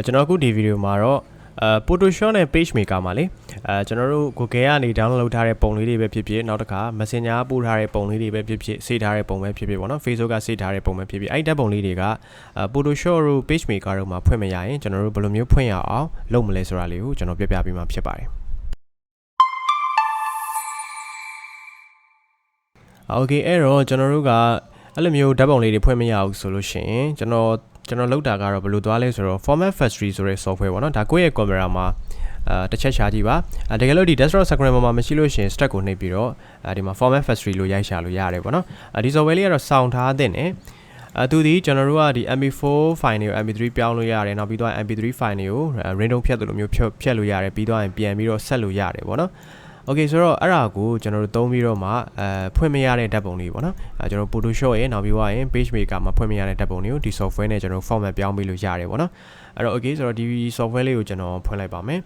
ကျွန်တော်အခုဒီဗီဒီယိုမှာတော့Photosho နဲ့ pagemaker မှာလေကျွန်တော်တို့ Google ကနေ download လုပ်ထားတဲ့ပုံလေးတွေပဲဖြစ်ဖြစ်နောက်တစ်ခါ Messenger ပို့ထားတဲ့ပုံလေးတွေပဲဖြစ်ဖြစ်စေထားတဲ့ပုံပဲဖြစ်ဖြစ်ပေါ့နော် Facebook ကစေထားတဲ့ပုံပဲဖြစ်ဖြစ်အဲ့ဓာတ်ပုံလေးတွေက Photosho တို့ pagemaker တို့မှာဖွင့်မရရင်ကျွန်တော်တို့ဘယ်လိုမျိုးဖွင့်ရအောင်လုပ်မလဲဆိုတာလေးကိုကျွန်တော်ပြပြပေးမှာဖြစ်ပါတယ်โอเคအဲ့တော့ကျွန်တော်တို့ကအဲ့လိုမျိုးဓာတ်ပုံလေးတွေဖွင့်မရအောင်ဆိုလို့ရှိရင်ကျွန်တော်လောက်တာကတော့ဘယ်လိုသွားလဲဆိုတော့ format factory ဆိုတဲ့ software ပေါ့နော်ဒါကိုယ့်ရဲ့ camera မှာတစ်ချက်ရှာကြည့်ပါတကယ်လို့ဒီ desktop screen မှာမရှိလို့ရှိရင် stack ကိုနှိပ်ပြီးတော့ဒီမှာ format factory လို့ရိုက်ရှာလို့ရတယ်ပေါ့နော်ဒီ software လေးကတော့စောင့်ထားတဲ့နဲ့သူဒီကျွန်တော်တို့ကဒီ mp4 file တွေကို mp3 ပြောင်းလို့ရတယ်နောက်ပြီးတော့ mp3 file တွေကို random ဖြတ်လို့မျိုးဖြတ်လို့ရတယ်ပြီးတော့ပြန်ပြီးတော့ဆက်လို့ရတယ်ပေါ့နော်โอเคဆိုတော့အဲ့ဒါကိုကျွန်တော်တို့သုံးပြီးတော့မှဖွင့်မရတဲ့ဓာတ်ပုံလေးပေါ့နော်ကျွန်တော် Photosho ရဲ့နောက်ပြီးရင် pagemaker မှာဖွင့်မရတဲ့ဓာတ်ပုံလေးကိုဒီ software နဲ့ကျွန်တော် format ပြောင်းပေးလို့ရတယ်ပေါ့နော်အဲ့တော့ okay ဆိုတော့ဒီ software လေးကိုကျွန်တော်ဖွင့်လိုက်ပါမယ်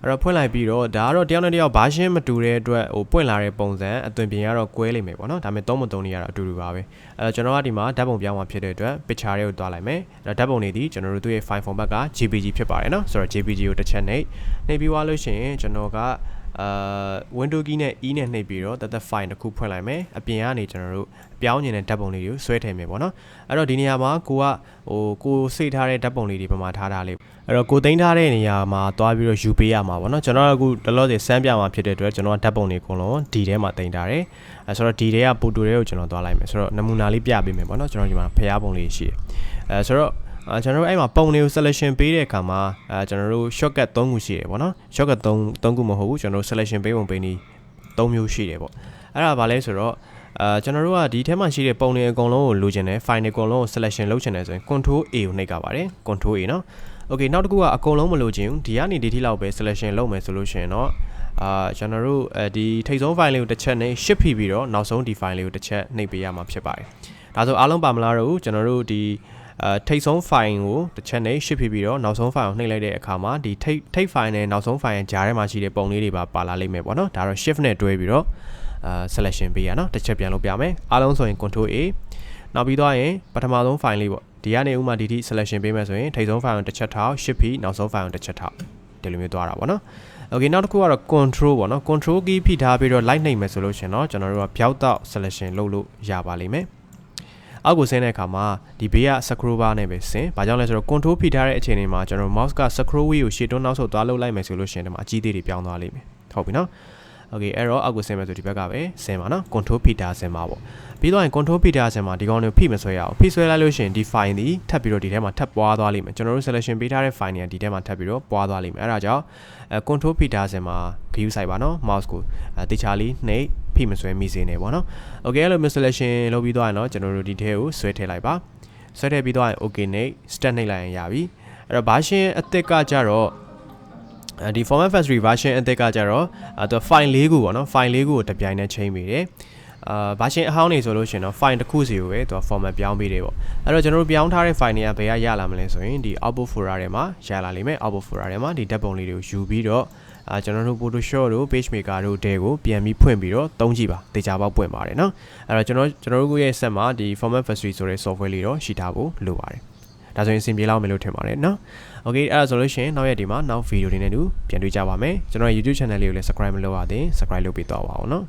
အဲ့တော့ဖွင့်လိုက်ပြီးတော့ဒါကတော့တယောက်နဲ့တယောက် version မတူတဲ့အတွက်ပွင့်လာတဲ့ပုံစံအသွင်ပြင်ကတော့ကွဲလိမ့်မယ်ပေါ့နော်ဒါပေမဲ့သုံးမသုံးနေရတော့အတူတူပါပဲအဲ့တော့ကျွန်တော်ကဒီမှာဓာတ်ပုံပြောင်းမှာဖြစ်တဲ့အတွက် picture တွေကိုတွားလိုက်မယ်အဲ့တော့ဓာတ်ပုံတွေဒီကျွန်တော်တို့ရဲ့ file format က JPG ဖြစ်ပါတယ်နော်ဆိုတော့ JPG ကိုတစ်ချက်နှိပ်ပြီးသွားလို့ရှိရင်ကျွန်တော်ကwindow key နဲ့ e နဲ့နှိပ်ပြီးတော့တသက် file တစ်ခုဖွင့်လိုက်မယ်အပြင်ကနေကျွန်တော်တို့ပြောင်းနေတဲ့ဓာတ်ပုံလေးတွေကိုဆွဲထည့်မယ်ပေါ့နော်အဲ့တော့ဒီနေရာမှာကိုစိတ်ထားတဲ့ဓာတ်ပုံလေးတွေပမာထားတာလေးအဲ့တော့ကိုသိမ်းထားတဲ့နေရာမှာသွားပြီးတော့ယူပေးရမှာပေါ့နော်ကျွန်တော်အခုတလောစီစမ်းပြမှာဖြစ်တဲ့အတွက်ကျွန်တော်ဓာတ်ပုံတွေအကုန်လုံးဒီထဲမှာသိမ်းထားတယ်ဆိုတော့ဒီထဲကပိုတိုတွေကိုကျွန်တော်သွားလိုက်မယ်ဆိုတော့နမူနာလေးပြပေးမယ်ပေါ့နော်ကျွန်တော်ဒီမှာဖျားပုံလေးရှိတယ်ဆိုတော့ကျွန်တော်တို့အဲ့မှာပုံတွေကို selection ပေးတဲ့အခါမှာကျွန်တော်တို့ shortcut 3ခုရှိတယ်ပေါ့နော် shortcut 3ခုမဟုတ်ဘူးကျွန်တော်တို့ selection ပေးပုံပေးနည်း3မျိုးရှိတယ်ပေါ့အဲ့ဒါဘာလဲဆိုတော့ကျွန်တော်တို့ကဒီထဲမှာရှိတဲ့ပုံတွေအကုန်လုံးကိုလိုချင်တယ် file တွေအကုန်လုံးကို selection လုပ်ချင်တယ်ဆိုရင် control A ကိုနှိပ်ကြပါတယ် control A နော် okay နောက်တစ်ခုကအကုန်လုံးမလိုချင်ဘူးဒီကနေဒီထိလောက်ပဲ selection လုပ်မယ်ဆိုလို့ရှိရင်တော့ကျွန်တော်တို့ဒီထိပ်ဆုံး file လေးကိုတစ်ချက်နဲ့ shift ဖိပြီးတော့နောက်ဆုံးဒီ file လေးကိုတစ်ချက်နှိပ်ပေးရမှာဖြစ်ပါတယ်ဒါဆိုအားလုံးပါမလားတော့ကျွန်တော်တို့ဒီထိပ်ဆုံး file ကိုတစ်ချက်နဲ့ shift ပြီးတော့နောက်ဆုံး file ကိုနှိပ်လိုက်တဲ့အခါမှာဒီထိပ် file နဲ့နောက်ဆုံး file ကြားထဲမှာရှိတဲ့ပုံလေးတွေပါလာလိမ့်မယ်ပေါ့နော်ဒါတော့ shift နဲ့တွဲပြီးတော့selection ပေးရနော်တစ်ချက်ပြန်လုပ်ပြမယ်အားလုံးဆိုရင် control A နောက်ပြီးတော့ရင်ပထမဆုံး file လေးပေါ့ဒီကနေဥမာဒီထိ selection ပေးမယ်ဆိုရင်ထိပ်ဆုံး file ကိုတစ်ချက်ထောက် shift ပြီးနောက်ဆုံး file ကိုတစ်ချက်ထောက်ဒီလိုမျိုးသွားတာပေါ့နော် okay နောက်တစ်ခုကတော့ control ပေါ့နော် control key ဖိထားပြီးတော့ light နှိပ်မယ်ဆိုလို့ရှင်တော့ကျွန်တော်တို့ကဖြောက်တော့ selection လုပ်လို့ရပါလိမ့်မယ်အောက်ကိုဆင်းတဲ့အခါမှာဒီဘေးက scroll bar နဲ့ပဲဆင်း။ဘာကြောင့်လဲဆိုတော့ control ဖိထားတဲ့အချိန်တွေမှာကျွန်တော် mouse က scroll wheel ကိုရှေ့တွန်းနောက်ဆုတ်သွားလုပ်လိုက်မယ်ဆိုလို့ရှိရင်ဒီမှာအကြီးသေးတွေပြောင်းသွားလိမ့်မယ်။ဟုတ်ပြီနော်။ Okay အဲ့တော့အောက်ကိုဆင်းမယ်ဆိုဒီဘက်ကပဲဆင်းပါနော်။ control ဖိထားဆင်းပါပေါ့။ပြီးတော့ရင် control ဖိထားဆင်းမှာဒီကောင်တွေကိုဖိမဆွဲရအောင်။ဖိဆွဲလိုက်လို့ရှိရင်ဒီ file ဒီထပ်ပြီးတော့ဒီထဲမှာထပ်ပွားသွားလိမ့်မယ်။ကျွန်တော်တို့ selection ပေးထားတဲ့ file တွေကဒီထဲမှာထပ်ပြီးတော့ပွားသွားလိမ့်မယ်။အဲ့ဒါကြောင့်control ဖိထားဆင်းမှာ view ဆိုင်ပါနော် mouse ကိုတေချာလေးနှိပ်ဖိမဆွဲမိစေနဲ့ပေါ့နော် okay အဲ့လို selection လုပ်ပြီးသွားရင်တော့ကျွန်တော်တို့ဒီထဲကိုဆွဲထည့်လိုက်ပါဆွဲထည့်ပြီးသွားရင် okay နဲ့ start နှိပ်လိုက်ရင်ရပြီအဲ့တော့ version အသစ်ကကြတော့ဒီ format factory version အသစ်ကကြတော့သူ file ၄ခုပေါ့နော် file ၄ခုကိုတစ်ပြိုင်တည်းချိန်ပေးတယ်version အဟောင်းနေဆိုလို့ရှင်တော့ file တစ်ခုစီကိုပဲသူ format ပြောင်းပေးတယ်ပေါ့အဲ့တော့ကျွန်တော်တို့ပြောင်းထားတဲ့ file တွေကဘယ်ကရလာမလဲဆိုရင်ဒီ output folder ထဲမှာရလာလိမ့်မယ် output folder ထဲမှာဒီဓာတ်ပုံလေးတွေကိုယူပြီးတော့ကျွန်တော်တို့ Photosho တို့ pagemaker တို့တဲကိုပြန်ပြီးဖွင့်ပြီးတော့သုံးကြည့်ပါတေချာပေါက်ပွင့်ပါတယ်နော်အဲ့တော့ကျွန်တော်တို့ရဲ့ set မှာဒီ format factory ဆိုတဲ့ software လေးတော့ရှိထားဖို့လိုပါတယ်ဒါဆိုရင်အဆင်ပြေလောက်မယ်လို့ထင်ပါတယ်နော် okay အဲ့ဒါဆိုလို့ရှိရင်နောက်ရက်ဒီမှာနောက် video တွေနဲ့တူပြန်တွေ့ကြပါမယ်ကျွန်တော် YouTube channel လေးကိုလည်း subscribe မလုပ်ရသေး subscribe လုပ်ပေးတော့ပါအောင်နော်